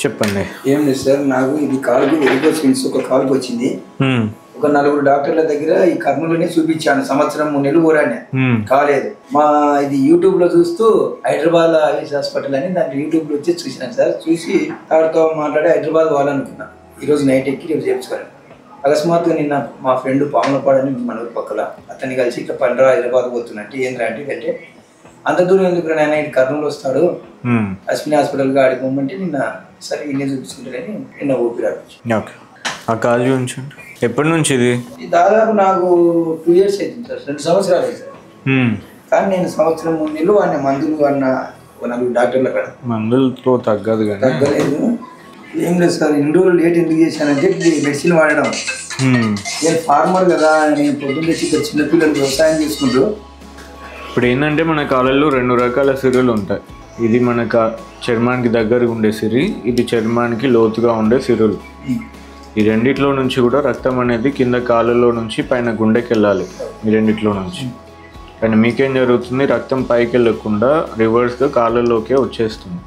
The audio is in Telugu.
చెప్పండి. ఏం లేదు సార్, నాకు ఇది కాలుకి వెరికోస్ ఒక కాలుకి వచ్చింది. ఒక 4 డాక్టర్ల దగ్గర ఈ కర్నూలునే చూపించాను. సంవత్సరం 3 నెలలు పోరాడినా, కాలేదు. మా ఇది యూట్యూబ్ లో చూస్తూ హైదరాబాద్ ఆయుష్ హాస్పిటల్ అని దాన్ని యూట్యూబ్ లో వచ్చి చూసినాను సార్. చూసి వారితో మాట్లాడి హైదరాబాద్ పోవాలనుకున్నా. ఈరోజు నైట్ ఎక్కి రేపు చేర్చుకోవాలి. అకస్మాత్తుగా నిన్న మా ఫ్రెండ్ పాములపాడని మన ఊరు పక్కల అతన్ని కలిసి ఇట్లా పండ్రా హైదరాబాద్ పోతున్నట్టు ఏంద్రా అంటే అంత దూరం ఎందుకు నాయన ఇటు కర్నూలు వస్తాడు అశ్విని హాస్పిటల్గా ఆడిపోమంటే నిన్న సరే ఇన్నే చూపించుకుంటారని నిన్న ఊపిరాడు. ఆ కాల్ చూపించండి. ఎప్పటి నుంచి ఇది? దాదాపు నాకు 2 years అవుతుంది సార్, 2 సంవత్సరాలు అవుతుంది సార్. కానీ నేను సంవత్సరం 3 నెలలు వాడిన మందులు వాడిన 4 డాక్టర్ల కాడ మందులతో తగ్గదు కానీ తగ్గలేదు. ఏం లేదు సార్, ఇన్ని రోజులు లేట్ ఎందుకు చేశానంటే మెడిసిన్ వాడడం. నేను ఫార్మర్ కదా, నేను పొద్దున్న తెచ్చి ఇక్కడ చిన్నపిల్లలు వ్యవసాయం చేసుకుంటూ. ఇప్పుడు ఏంటంటే మన కాళ్ళల్లో 2 రకాల సిరులు ఉంటాయి. ఇది మన చర్మానికి దగ్గరగా ఉండే సిరి, ఇది చర్మానికి లోతుగా ఉండే సిరులు. ఈ రెండిట్లో నుంచి కూడా రక్తం అనేది కింద కాళ్ళలో నుంచి పైన గుండెకి వెళ్ళాలి, ఈ రెండిట్లో నుంచి. కానీ మీకేం జరుగుతుంది, రక్తం పైకి వెళ్ళకుండా రివర్స్గా కాళ్ళలోకే వచ్చేస్తుంది.